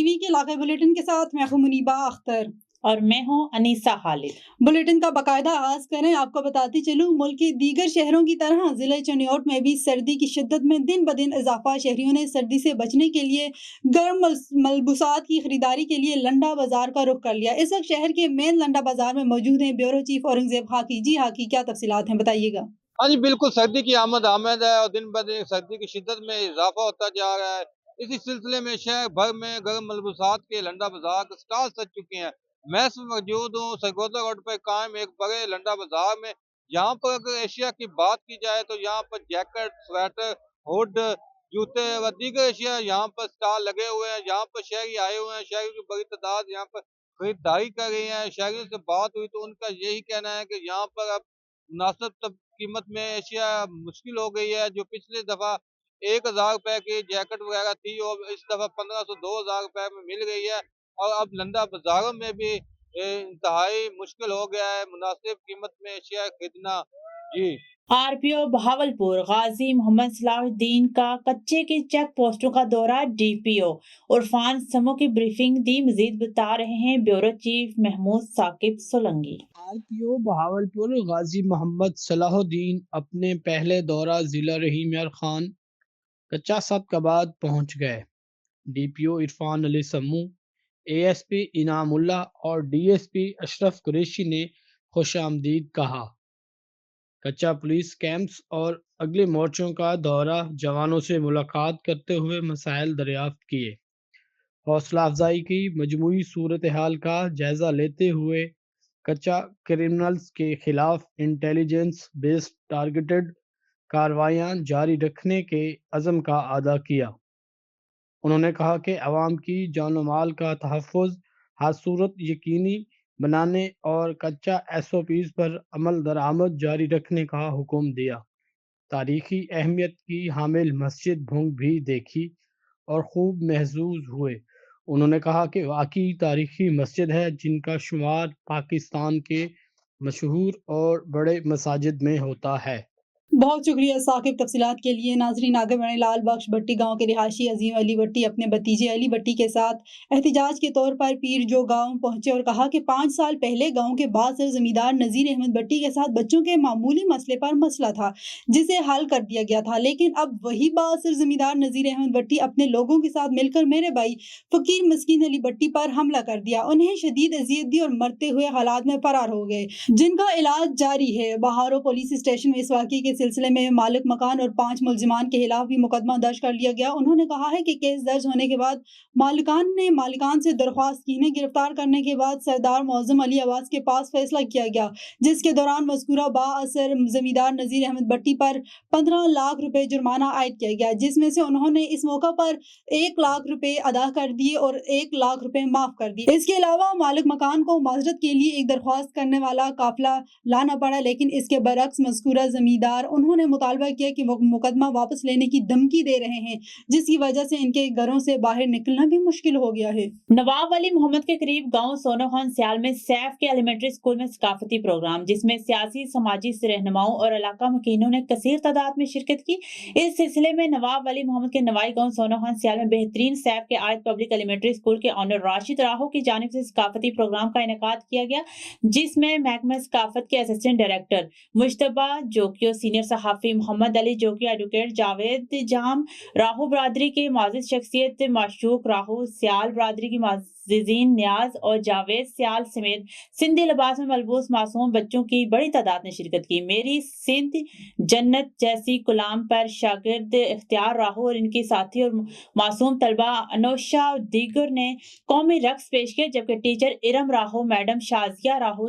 T V کے علاقائی bulletin کے ساتھ میں ہوں منیبہ اختر اور میں ہوں انیسہ خالد۔ بلیٹن کا باقاعدہ آغاز کریں۔ آپ کو بتاتی چلوں ملک کے دیگر شہروں کی طرح ضلع چنیوٹ میں بھی سردی کی شدت میں دن بدن اضافہ۔ شہریوں نے سردی سے بچنے کے لیے گرم ملبوسات کی خریداری کے لیے لنڈا بازار کا رخ کر لیا۔ اس وقت شہر کے مین لنڈا بازار میں موجود ہیں بیورو چیف اورنگزیب خاکی۔ جی خاکی، کیا تفصیلات ہیں، بتائیے گا۔ ہاں جی بالکل، سردی کی آمد ہے اور دن بدن سردی کی شدت میں اضافہ ہوتا جا رہا ہے۔ اسی سلسلے میں شہر بھر میں گرم ملبوسات کے لنڈا بازار کے سٹال سج چکے ہیں۔ میں اس وقت موجود ہوں سرگودا روڈ پر قائم ایک بڑے لنڈا بازار میں۔ یہاں پر اگر اشیاء کی بات کی جائے تو یہاں پر جیکٹ، سویٹر، ہوڈ، جوتے و دیگر اشیاء یہاں پر سٹال لگے ہوئے ہیں۔ یہاں پر شہری آئے ہوئے ہیں، شہریوں کی بڑی تعداد یہاں پر خریداری کر رہی ہیں۔ شہریوں سے بات ہوئی تو ان کا یہی کہنا ہے کہ یہاں پر اب مناسب قیمت میں اشیاء مشکل ہو گئی ہے۔ جو پچھلی دفعہ 1000 روپے کی جیکٹ وغیرہ تھی اور اس دفعہ 1500 2000 روپے میں مل گئی ہے، اور اب لنڈا بازاروں میں بھی انتہائی مشکل ہو گیا ہے مناسب قیمت میں اشیاء خریدنا۔ جی are P O Bahawalpur Ghazi Muhammad صلاح الدین کا کچے کے چیک پوسٹوں کا دورہ۔ ڈی پی او عرفان سمو کی بریفنگ دی۔ مزید بتا رہے ہیں bureau chief Mahmood Saqib Solangi. R P O Bahawalpur Ghazi Muhammad Salahuddin اپنے پہلے دورہ ضلع رحیم یار خان کچا سب کا بعد پہنچ گئے۔ D P O Irfan Ali Samo, A S P انعام اللہ اور ڈی ایس پی اشرف قریشی نے خوش آمدید کہا۔ کچا پولیس کیمپس اور اگلے مورچوں کا دورہ، جوانوں سے ملاقات کرتے ہوئے مسائل دریافت کیے، حوصلہ افزائی کی، مجموعی صورتحال کا جائزہ لیتے ہوئے کچا کرمنلز کے خلاف انٹیلیجنس بیسڈ ٹارگیٹڈ کارروائیاں جاری رکھنے کے عزم کا اعادہ کیا۔ انہوں نے کہا کہ عوام کی جان و مال کا تحفظ ہر صورت یقینی بنانے اور کچا ایس او پیز پر عمل درآمد جاری رکھنے کا حکم دیا۔ تاریخی اہمیت کی حامل مسجد بھنگ بھی دیکھی اور خوب محظوظ ہوئے۔ انہوں نے کہا کہ واقعی تاریخی مسجد ہے جن کا شمار پاکستان کے مشہور اور بڑے مساجد میں ہوتا ہے۔ بہت شکریہ ثاقب تفصیلات کے لیے۔ ناظرین، آگے بڑھیں۔ لال بخش بھٹی گاؤں کے رہائشی عظیم علی بھٹی اپنے بھتیجے علی بھٹی کے ساتھ احتجاج کے طور پر پیر جو گاؤں پہنچے اور کہا کہ 5 سال پہلے گاؤں کے بااثر زمیندار نذیر احمد بھٹی کے ساتھ بچوں کے معمولی مسئلے پر مسئلہ تھا جسے حل کر دیا گیا تھا، لیکن اب وہی بااثر زمیندار نذیر احمد بھٹی اپنے لوگوں کے ساتھ مل کر میرے بھائی فقیر مسکین علی بھٹی پر حملہ کر دیا، انہیں شدید اذیت دی اور مرتے ہوئے حالات میں فرار ہو گئے جن کا علاج جاری ہے۔ بہارو پولیس اسٹیشن میں اس واقعے کے سلسلے میں مالک مکان اور 5 ملزمان کے خلاف بھی مقدمہ درج کر لیا گیا۔ انہوں نے کہا ہے کہ کیس درج ہونے کے بعد مالکان سے درخواست کی، انہیں گرفتار کرنے کے بعد سردار معظم علی آباد کے پاس فیصلہ کیا گیا جس کے دوران مذکورہ بااثر زمیندار نذیر احمد بھٹی پر 15 لاکھ روپے جرمانہ عائد کیا گیا، جس میں سے انہوں نے اس موقع پر 1 لاکھ روپے ادا کر دیے اور 1 لاکھ روپے معاف کر دیے۔ اس کے علاوہ مالک مکان کو معذرت کے لیے ایک درخواست کرنے والا قافلہ لانا پڑا، لیکن اس کے برعکس مذکورہ زمیندار انہوں نے مطالبہ کیا کہ وہ مقدمہ واپس لینے کی دھمکی دے رہے ہیں، جس کی وجہ سے ان کے گھروں سے باہر نکلنا بھی مشکل ہو گیا ہے۔ نواب ولی محمد کے قریب گاؤں سونو خان سیال میں سیف کے ایلیمنٹری اسکول میں ثقافتی پروگرام، جس میں سیاسی سماجی رہنماؤں اور علاقہ مکینوں نے کثیر تعداد میں شرکت کی۔ اس سلسلے میں نواب ولی محمد کے نوائی گاؤں سونو خان سیال میں بہترین سیف کے عائد پبلک ایلیمنٹری اسکول کے آنر راشد راہو کی جانب سے ثقافتی پروگرام کا انعقاد کیا گیا، جس میں محکمہ ثقافت کے اسسٹنٹ ڈائریکٹر مجتبیٰ جوکیو، سینئر صحافی محمد علی جوکیو، ایڈوکیٹ جاوید جام، راہو برادری کی معزز شخصیت معشوق راہو، سیال برادری کی معززین نیاز اور جاوید سیال سمیت سندھی لباس میں ملبوس معصوم بچوں کی بڑی تعداد نے شرکت کی۔ میری سندھ جنت جیسی کلام پر شاگرد اختیار راہو اور ان کی ساتھی اور معصوم طلبہ انوشا اور دیگر نے قومی رقص پیش کیا، جبکہ teacher Iram Rahu, madam Shazia Rahu,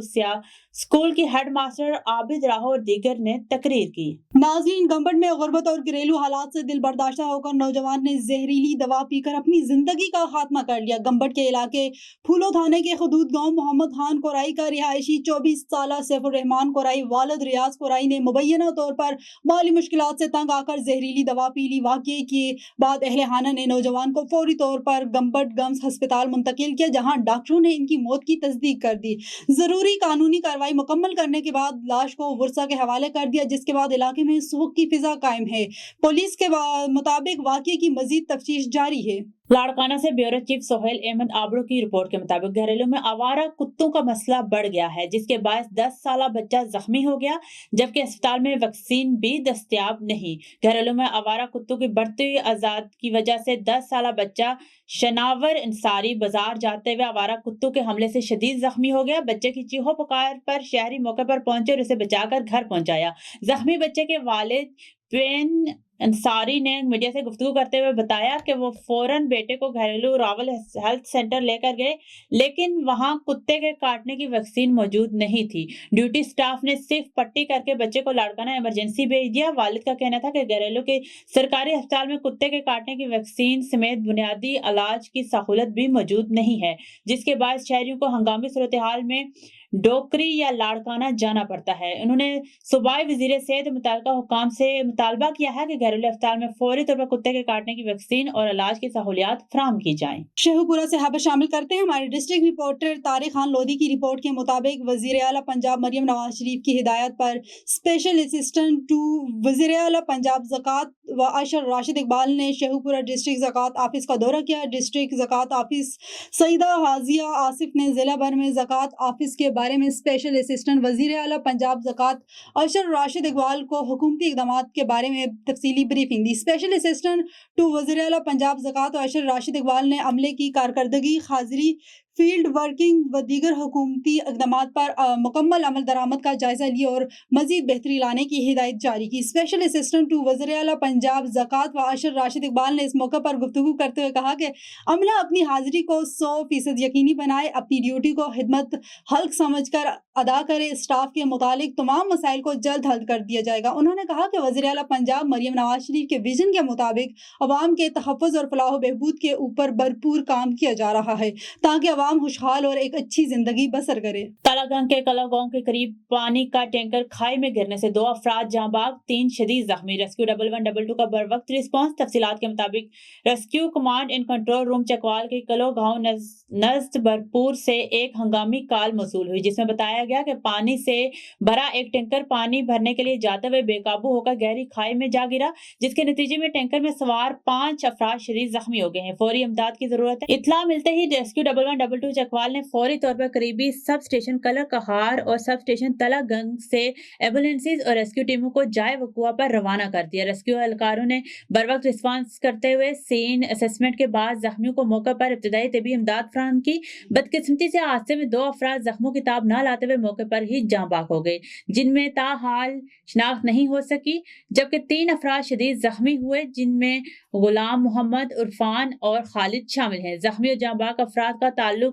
school کی ہیڈ ماسٹر عابد راہو اور دیگر نے تقریر کی۔ ناظرین، گمبٹ میں غربت اور گھریلو حالات سے دل برداشتہ ہو کر نوجوان نے زہریلی دوا پی کر اپنی زندگی کا خاتمہ کر لیا۔ گمبٹ کے علاقے پھولو تھانے کے حدود گاؤں محمد خان کورائی کا رہائشی 24 سالہ سیف الرحمان کورائی والد ریاض کورائی نے مبینہ طور پر مالی مشکلات سے تنگ آ کر زہریلی دوا پی لی۔ واقعے کے بعد اہل خانہ نے نوجوان کو فوری طور پر گمبٹ گمز ہسپتال منتقل کیا، جہاں ڈاکٹروں نے ان کی موت کی تصدیق کر دی۔ ضروری قانونی کارروائی مکمل کرنے کے بعد لاش کو ورثہ کے حوالے کر دیا، جس کے بعد علاقے میں سوگ کی فضا قائم ہے۔ پولیس کے مطابق واقعے کی مزید تفتیش جاری ہے۔ लाड़काना से ब्यूरो चीफ सोहेल अहमद आबड़ो की रिपोर्ट के मुताबिक घरेलू में आवारा कुत्तों का मसला बढ़ गया है, जिसके बायस 10 साल बच्चा जख्मी हो गया, जबकि अस्पताल में वैक्सीन भी दस्तयाब नहीं। घरेलू में आवारा कुत्तों की बढ़ती हुई आजाद की वजह से 10 साल बच्चा शनावर अंसारी बाजार जाते हुए आवारा कुत्तों के हमले से शदीद जख्मी हो गया। बच्चे की चीखों पुकार पर शहरी मौके पर पहुंचे और उसे बचाकर घर पहुंचाया। जख्मी बच्चे के वालिद पेन अंसारी ने मीडिया से गुफ्तगू करते हुए बताया कि वो फौरन बेटे को घरेलू रावल हेल्थ सेंटर लेकर गए, लेकिन वहां कुत्ते के काटने की वैक्सीन मौजूद नहीं थी। ड्यूटी स्टाफ ने सिर्फ पट्टी करके बच्चे को लाड़काना इमरजेंसी भेज दिया। वालिद का कहना था कि घरेलू के सरकारी अस्पताल में कुत्ते के काटने की वैक्सीन समेत बुनियादी इलाज की सहूलत भी मौजूद नहीं है, जिसके बाद शहरियों को हंगामी सूरत हाल में डोकरी या लाड़काना जाना पड़ता है। उन्होंने सूबाई वजीर सेहत मुतल्लिका हुकाम से मुतालबा किया है कि घरेलू अस्पताल में फौरी तौर पर कुत्ते के काटने की वैक्सीन और इलाज की सहूलियात फराहम की जाएं। शेखुपुरा से खबर शामिल करते हैं। हमारे डिस्ट्रिक्ट रिपोर्टर तारिक खान लोधी की रिपोर्ट के मुताबिक वजीर आला पंजाब मरियम नवाज शरीफ की हिदायत पर स्पेशल असिस्टेंट टू वजीर आला पंजाब ज़कात व अशर राशिद इकबाल ने शेखुपुरा डिस्ट्रिक्ट ज़कात ऑफिस का दौरा किया। डिस्ट्रिक्ट ज़कात ऑफिस सईदा हाजिया आसिफ ने जिला भर में ज़कात ऑफिस के बारे में स्पेशल असिस्टेंट वजीर आला पंजाब ज़कात अशर राशिद इकबाल को हुकूमती इक़दामात के बारे में तफसीली ब्रीफिंग दी। स्पेशल असिस्टेंट टू वज़ीर आला पंजाब ज़कात अशर राशिद इकबाल ने अमले की कारकर्दगी, हाजिरी, फील्ड वर्किंग व दीगर हुकूमती इक़दामात पर मुकम्मल अमल दरामद का जायज़ा लिया और मज़ीद बेहतरी लाने की हिदायत जारी की। स्पेशल असिस्टेंट टू वज़ीर आला पंजाब ज़कात व अशर राशिद इकबाल ने इस मौके पर गुफ्तगू करते हुए कहा कि अमला अपनी हाजिरी को 100% यकीनी बनाए, अपनी ड्यूटी को खिदमत हल्क समझकर अदा करे। स्टाफ के मुतालिक तमाम मसाइल को जल्द हल कर दिया जाएगा। उन्होंने कहा कि वज़ीर आला पंजाब मरियम नवाज शरीफ के विजन के मुताबिक अवाम के तहफ़्फ़ुज़ और फलाह बहबूद के ऊपर भरपूर काम किया जा रहा है ताकि अवाम खुशहाल और एक अच्छी जिंदगी बसर करे। तालागंज के कला गांव के करीब पानी का टैंकर खाई में गिरने से 2 अफराद जाँ बाग, 3 शदीद जख्मी। रेस्क्यू 1112 का बर वक्त रिस्पॉन्स। तफसीलात के मुताबिक rescue command and control room Chakwal के कलो गांव नज़द भरपूर से एक हंगामी कॉल मौसूल हुई, जिसमें बताया गया कि पानी से भरा एक टैंकर पानी भरने के लिए जाते हुए बेकाबू होकर गहरी खाई में जा गिरा, जिसके नतीजे में टैंकर में सवार 5 अफराद शदीद जख्मी हो गए हैं। फौरी इमदाद की जरूरत है। इत्तला मिलते ही रेस्क्यू 1122 चकवाल ने फौरी तौर पर करीबी सब स्टेशन कलर कहार और सब स्टेशन तलागंज से एम्बुलेंसेज और रेस्क्यू टीमों को जाए वकुआ पर रवाना कर दिया। रेस्क्यू एहलकारों ने बर वक्त रिस्पॉन्स करते हुए सीन असेसमेंट के बाद जख्मियों को मौके पर इब्तदाई तबी इमदाद फराहम की। बदकिस्मती से हादसे में 2 अफराद जख्मों की ताब न लाते हुए मौके पर ही जाँ बाग हो गए, जिनमें ताहाल शनाख्त नहीं हो सकी, जबकि 3 अफराद शदीद जख्मी हुए, जिनमें गुलाम मोहम्मद, इरफान और खालिद शामिल हैं। जख्मी और जाँ बाग अफराद का ताल्लुक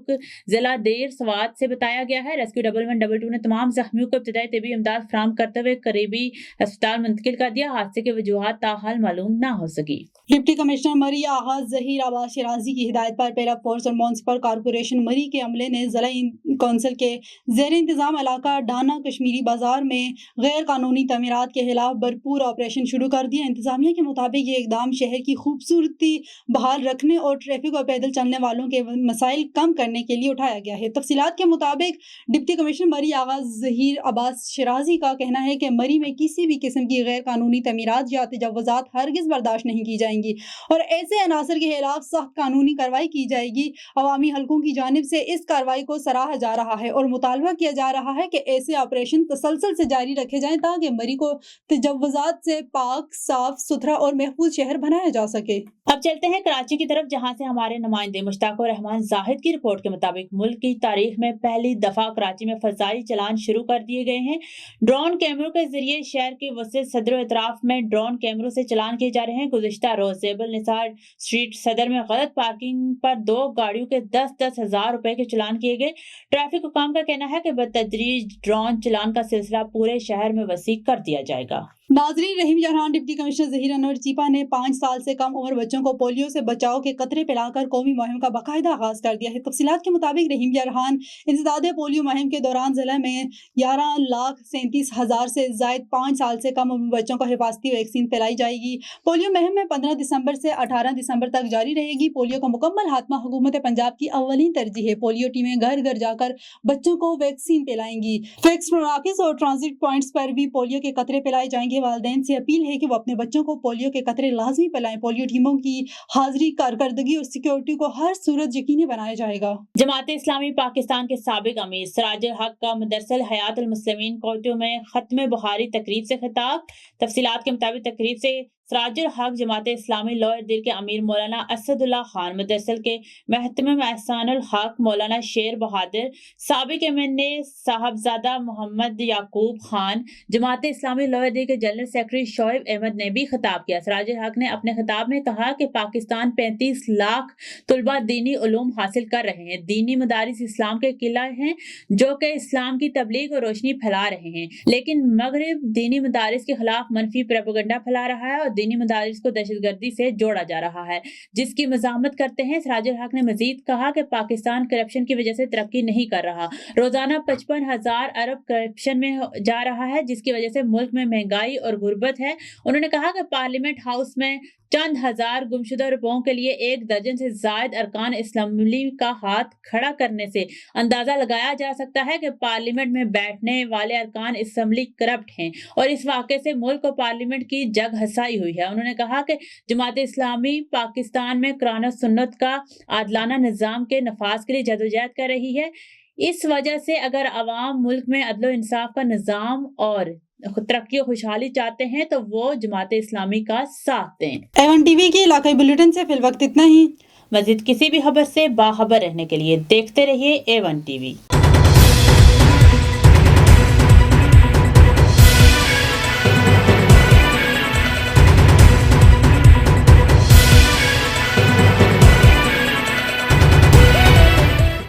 जिला देर सवात से बताया गया है। रेस्क्यू 1112 ने तमाम जख्मियों को इब्तदाई तबी इमदाद फराहम करते हुए करीबी अस्पताल मुंतकिल कर दिया। हादसे की वजूहात ताहाल मालूम न हो सकी। डिप्टी कमिश्नर मरी आगाज जहीर अब्बास शिराजी की हिदायत पर पेरा फोर्स और म्यूनिसिपल कॉर्पोरेशन मरी के अमले ने जिला कौंसिल के ज़ेर इंतजाम इलाका डाना कश्मीरी बाजार में गैर कानूनी तमीरात के खिलाफ भरपूर ऑपरेशन शुरू कर दिया। इंतजामिया के मुताबिक ये इकदाम शहर की खूबसूरती बहाल रखने और ट्रैफिक और पैदल चलने वालों के मसाइल कम करने के लिए उठाया गया है। तफसीलात के मुताबिक डिप्टी कमिश्नर मरी आगाज जहीर अब्बास शिराजी का कहना है कि मरी में किसी भी किस्म की गैर कानूनी तमीरात या तजावुज़ात हरगिज़ बर्दाश्त नहीं की जाएंगी और ऐसे अनासर के खिलाफ सख्त कानूनी कार्रवाई की जाएगी। अवामी हलकों की जानिब से इस कार्रवाई को सराहा जा रहा है और मुतालबा किया जा रहा है कि ऐसे ऑपरेशन तसलसल से जारी रखे जाएं ताकि मरी को तजव्वुज़ात से पाक, साफ सुथरा और महफूज शहर बनाया जा सके। अब चलते हैं कराची की तरफ, जहां से हमारे नुमाइंदे मुश्ताकुर रहमान जाहिद की रिपोर्ट के मुताबिक मुल्क की तारीख में पहली दफा कराची में फजाई चलान शुरू कर दिए गए हैं। ड्रोन कैमरों के जरिए शहर की वसत सदर एतराफ में ड्रोन कैमरों से चलान किए जा रहे हैं। गुज़िश्ता रोज जेबल निसार स्ट्रीट सदर में गलत पार्किंग पर 2 गाड़ियों के 10-10 हज़ार रुपए के चलान किए गए। ट्रैफिक हुकाम का कहना है कि बतदरीज ड्रोन चलान का सिलसिला पूरे शहर में वसी कर दिया जाएगा। नाजरीन, रहीम जहान डिप्टी कमिश्नर ज़हीर अनवर चीपा ने 5 साल से कम उम्र बच्चों को पोलियो से बचाव के कतरे पिलाकर कौमी मुहिम का बाकायदा आगाज कर दिया है। तफसीलात के मुताबिक रहीम जहान इंसदादे पोलियो मुहिम के दौरान जिले में 11,37,000 से जायद 5 साल से कम उम्र बच्चों को हिफाजती वैक्सीन पिलाई जाएगी। पोलियो मुहिम में 15 दिसंबर से 18 दिसंबर तक जारी रहेगी। पोलियो का मुकम्मल खात्मा हुकूमत पंजाब की अव्वलीन तरजीह है। पोलियो टीमें घर घर जाकर बच्चों को वैक्सीन पिलाएंगी। फिक्स मराकज़ और ट्रांजिट पॉइंट्स पर भी पोलियो के कतरे पिलाए जाएंगे। वालिदैन से अपील है कि वो अपने बच्चों को पोलियो के कतरे लाजमी पिलाएं। पोलियो टीमों की हाजिरी, कारकर्दगी और सिक्योरिटी को हर सूरत यकीनी बनाया जाएगा। जमात इस्लामी पाकिस्तान के साबिक अमीर सिराजुल हक का मदरसल हयातुल मुस्लिमीन कोयटो में खत्म बुखारी तकरीब से खिताब। तफसीलात के मुताबिक तकरीब से सिराजुल हक जमात इस्लामी लोअर दिल के अमीर मौलाना असदुल्ला खान, मदरसल के महतम एहसानुल हक मौलाना शेर बहादुर, साबिक एमएनए साहबजादा मोहम्मद याकूब खान, जमात इस्लामी लोअर दिल के जनरल सेक्रेटरी शोएब अहमद ने भी खिताब किया। सिराजुल हक ने अपने खिताब में कहा कि पाकिस्तान 35 लाख तुलबा दीनी उलूम हासिल कर रहे हैं। दीनी मदारिस इस्लाम के किला हैं जो कि इस्लाम की तबलीग और रोशनी फैला रहे हैं, लेकिन मगरिब दीनी मदारिस के खिलाफ मनफी प्रोपेगेंडा फैला रहा है और दीनी मदारिस को दहशतगर्दी से जोड़ा जा रहा है, जिसकी मजामत करते हैं। सिराजुल हक ने मजीद कहा कि पाकिस्तान करप्शन की वजह से तरक्की नहीं कर रहा। रोजाना 55,000 अरब करप्शन में जा रहा है, जिसकी वजह से मुल्क में महंगाई और गुर्बत है। उन्होंने कहा कि पार्लियामेंट हाउस में चंद हजार गुमशुदा रुपयों के लिए 1 दर्जन से जायद अरकान असम्बली का हाथ खड़ा करने से अंदाजा लगाया जा सकता है कि पार्लियामेंट में बैठने वाले अरकान असम्बली करप्ट हैं और इस वाक़े से मुल्क और पार्लियामेंट की जग हसाई हुई है। उन्होंने कहा कि जमात इस्लामी पाकिस्तान में कुरान और सुन्नत का आदलाना निज़ाम के नफाज के लिए जदोजहद कर रही है। इस वजह से अगर अवाम मुल्क में अदल इंसाफ का निज़ाम और तरक्की और खुशहाली चाहते हैं तो वो जमात इस्लामी का साथ दें। एवन टीवी के इलाकाई बुलेटिन से फिलवक्त इतना ही। मज़ीद किसी भी खबर से बाखबर रहने के लिए देखते रहिए एवन टीवी।